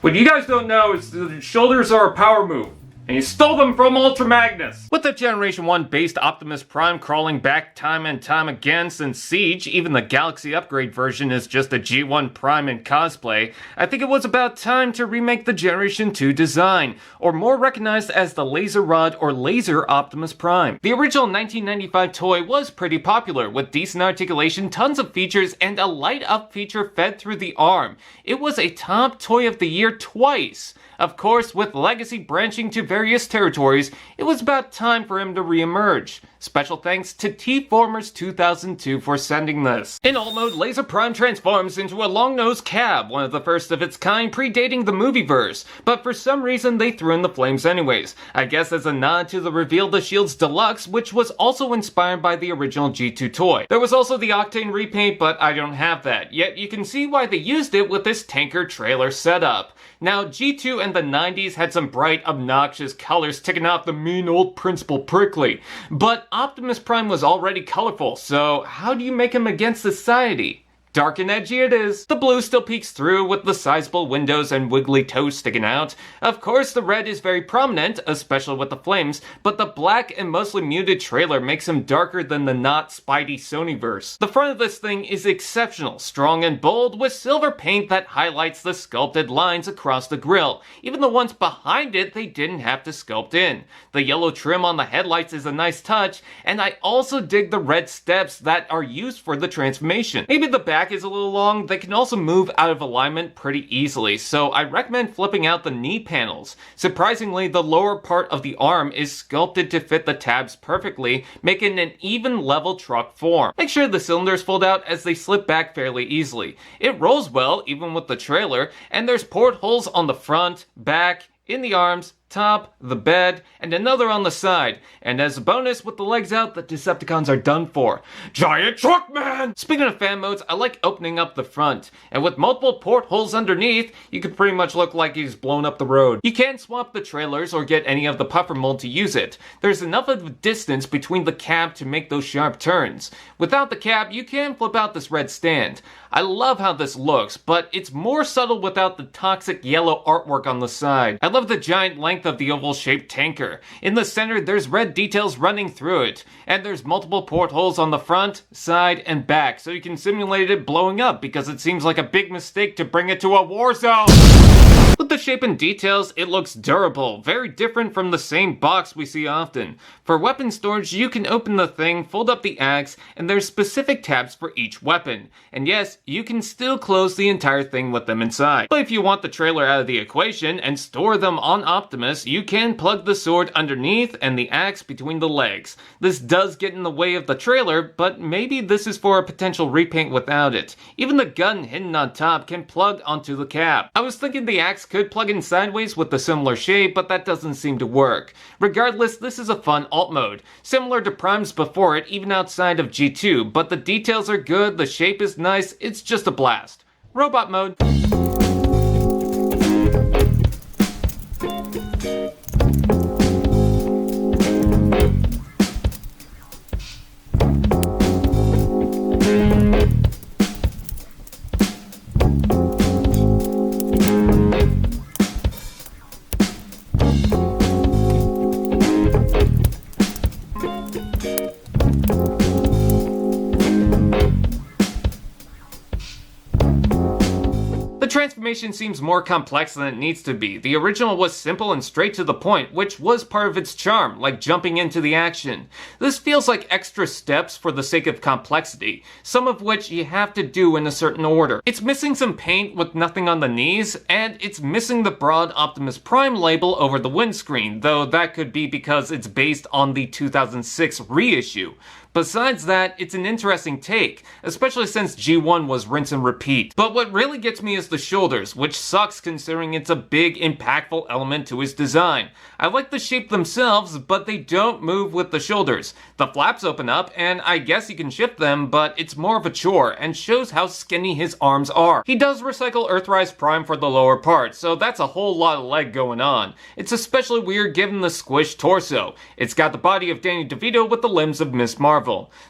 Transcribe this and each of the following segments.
What you guys don't know is the shoulders are a power move. And he stole them from Ultra Magnus! With the Generation 1 based Optimus Prime crawling back time and time again since Siege, even the Galaxy upgrade version is just a G1 Prime in cosplay, I think it was about time to remake the Generation 2 design, or more recognized as the Laser Rod or Laser Optimus Prime. The original 1995 toy was pretty popular, with decent articulation, tons of features, and a light-up feature fed through the arm. It was a top Toy of the Year twice. Of course, with Legacy branching to various territories, it was about time for him to re-emerge. Special thanks to T-Formers 2002 for sending this. In alt mode, Laser Prime transforms into a long-nosed cab, one of the first of its kind predating the movieverse, but for some reason they threw in the flames anyways. I guess as a nod to the Reveal the Shields Deluxe, which was also inspired by the original G2 toy. There was also the Octane repaint, but I don't have that, yet you can see why they used it with this tanker trailer setup. Now, G2 and the 90s had some bright, obnoxious colors ticking off the mean old Principal Prickly, but Optimus Prime was already colorful, so how do you make him against society? Dark and edgy it is. The blue still peeks through with the sizable windows and wiggly toes sticking out. Of course, the red is very prominent, especially with the flames, but the black and mostly muted trailer makes him darker than the not Spidey Sonyverse. The front of this thing is exceptional, strong and bold, with silver paint that highlights the sculpted lines across the grille. Even the ones behind it, they didn't have to sculpt in. The yellow trim on the headlights is a nice touch, and I also dig the red steps that are used for the transformation. Maybe the back is a little long, they can also move out of alignment pretty easily, so I recommend flipping out the knee panels. Surprisingly, the lower part of the arm is sculpted to fit the tabs perfectly, making an even level truck form. Make sure the cylinders fold out as they slip back fairly easily. It rolls well, even with the trailer, and there's portholes on the front, back, in the arms, top, the bed, and another on the side. And as a bonus, with the legs out, the Decepticons are done for. Giant Truck Man! Speaking of fan modes, I like opening up the front. And with multiple portholes underneath, you could pretty much look like he's blown up the road. You can't swap the trailers or get any of the puffer mold to use it. There's enough of a distance between the cab to make those sharp turns. Without the cab, you can flip out this red stand. I love how this looks, but it's more subtle without the toxic yellow artwork on the side. I love the giant length of the oval-shaped tanker. In the center, there's red details running through it, and there's multiple portholes on the front, side, and back, so you can simulate it blowing up because it seems like a big mistake to bring it to a war zone. With the shape and details, it looks durable, very different from the same box we see often. For weapon storage, you can open the thing, fold up the axe, and there's specific tabs for each weapon. And yes, you can still close the entire thing with them inside. But if you want the trailer out of the equation and store them on Optimus, you can plug the sword underneath and the axe between the legs. This does get in the way of the trailer, but maybe this is for a potential repaint without it. Even the gun hidden on top can plug onto the cab. I was thinking the axe could plug in sideways with a similar shape, but that doesn't seem to work. Regardless, this is a fun alt mode, similar to Prime's before it, even outside of G2, but the details are good, the shape is nice, it's just a blast. Robot mode. The transformation seems more complex than it needs to be. The original was simple and straight to the point, which was part of its charm, like jumping into the action. This feels like extra steps for the sake of complexity, some of which you have to do in a certain order. It's missing some paint with nothing on the knees, and it's missing the broad Optimus Prime label over the windscreen, though that could be because it's based on the 2006 reissue. Besides that, it's an interesting take, especially since G1 was rinse and repeat. But what really gets me is the shoulders, which sucks considering it's a big, impactful element to his design. I like the shape themselves, but they don't move with the shoulders. The flaps open up, and I guess you can shift them, but it's more of a chore, and shows how skinny his arms are. He does recycle Earthrise Prime for the lower part, so that's a whole lot of leg going on. It's especially weird given the squished torso. It's got the body of Danny DeVito with the limbs of Miss Marvel.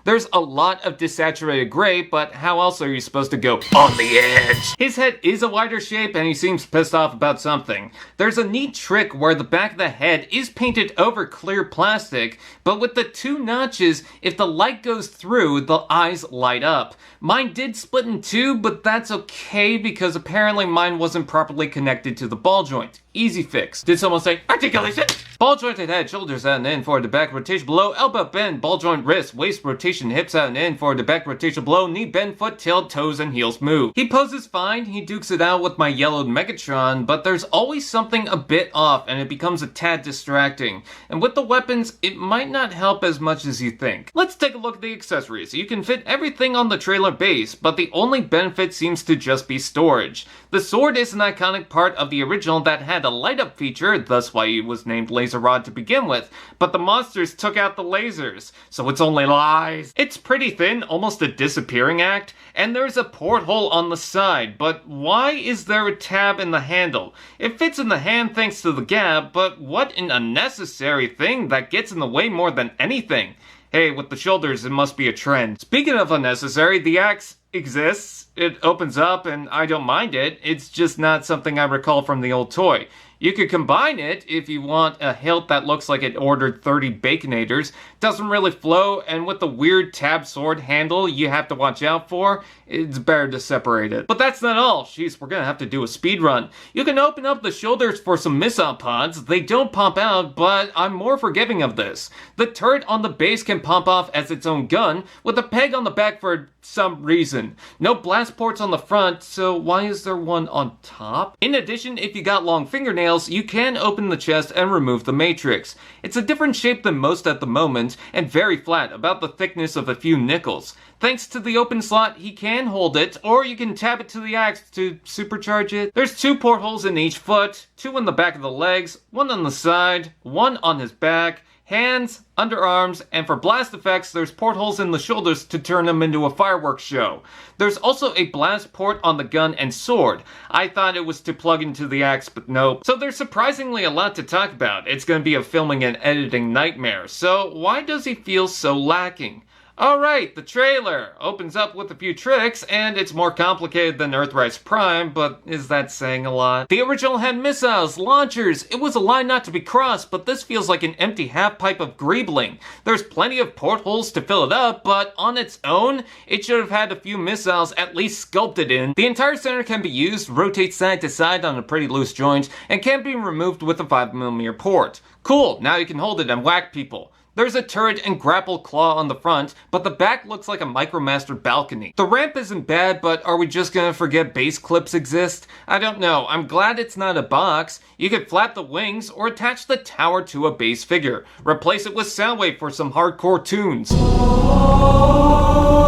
There's a lot of desaturated gray, but how else are you supposed to go on the edge? His head is He's a wider shape and he seems pissed off about something. There's a neat trick where the back of the head is painted over clear plastic, but with the 2 notches, if the light goes through, the eyes light up. Mine did split in 2, but that's okay because apparently mine wasn't properly connected to the ball joint. Easy fix. Did someone say articulation? Ball jointed head, shoulders out and in, forward to back, rotation below, elbow bend, ball joint wrist, waist rotation, hips out and in, forward to back, rotation below, knee bend, foot tilt, toes and heels move. He poses fine, he dukes it out with my yellowed Megatron, but there's always something a bit off and it becomes a tad distracting. And with the weapons, it might not help as much as you think. Let's take a look at the accessories. You can fit everything on the trailer base, but the only benefit seems to just be storage. The sword is an iconic part of the original that had a light up feature, thus why it was named Laser Rod to begin with, but the monsters took out the lasers, so it's only lies. It's pretty thin, almost a disappearing act, and there's a porthole on the side, but why is there a tab in the handle? It fits in the hand thanks to the gap, but what an unnecessary thing that gets in the way more than anything. Hey, with the shoulders, it must be a trend. Speaking of unnecessary, the axe exists. It opens up and I don't mind it. It's just not something I recall from the old toy. You could combine it if you want a hilt that looks like it ordered 30 Baconators. Doesn't really flow, and with the weird tab sword handle you have to watch out for, it's better to separate it. But that's not all. Jeez, we're gonna have to do a speed run. You can open up the shoulders for some missile pods. They don't pump out, but I'm more forgiving of this. The turret on the base can pump off as its own gun, with a peg on the back for some reason. No blast ports on the front, so why is there one on top? In addition, if you got long fingernails, you can open the chest and remove the matrix. It's a different shape than most at the moment, and very flat, about the thickness of a few nickels. Thanks to the open slot, he can hold it, or you can tap it to the axe to supercharge it. There's 2 portholes in each foot, 2 in the back of the legs, 1 on the side, 1 on his back, hands, underarms, and for blast effects, there's portholes in the shoulders to turn them into a fireworks show. There's also a blast port on the gun and sword. I thought it was to plug into the axe, but nope. So there's surprisingly a lot to talk about. It's going to be a filming and editing nightmare. So why does he feel so lacking? Alright, the trailer opens up with a few tricks, and it's more complicated than Earthrise Prime, but is that saying a lot? The original had missiles, launchers, it was a line not to be crossed, but this feels like an empty half-pipe of greebling. There's plenty of portholes to fill it up, but on its own, it should have had a few missiles at least sculpted in. The entire center can be used, rotate side to side on a pretty loose joint, and can be removed with a 5mm port. Cool, now you can hold it and whack people. There's a turret and grapple claw on the front, but the back looks like a Micromaster balcony. The ramp isn't bad, but are we just gonna forget base clips exist? I don't know. I'm glad it's not a box. You could flap the wings or attach the tower to a base figure. Replace it with Soundwave for some hardcore tunes.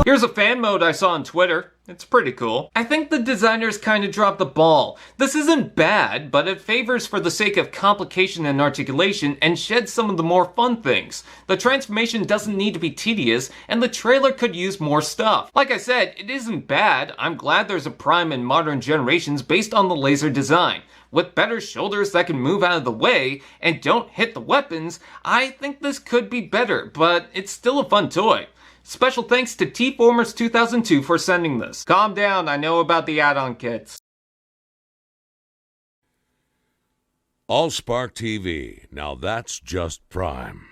Here's a fan mode I saw on Twitter. It's pretty cool. I think the designers kind of dropped the ball. This isn't bad, but it favors for the sake of complication and articulation and sheds some of the more fun things. The transformation doesn't need to be tedious, and the trailer could use more stuff. Like I said, it isn't bad. I'm glad there's a Prime in modern generations based on the laser design. With better shoulders that can move out of the way and don't hit the weapons, I think this could be better, but it's still a fun toy. Special thanks to T-Formers2002 for sending this. Calm down, I know about the add-on kits. Allspark TV, now that's just Prime.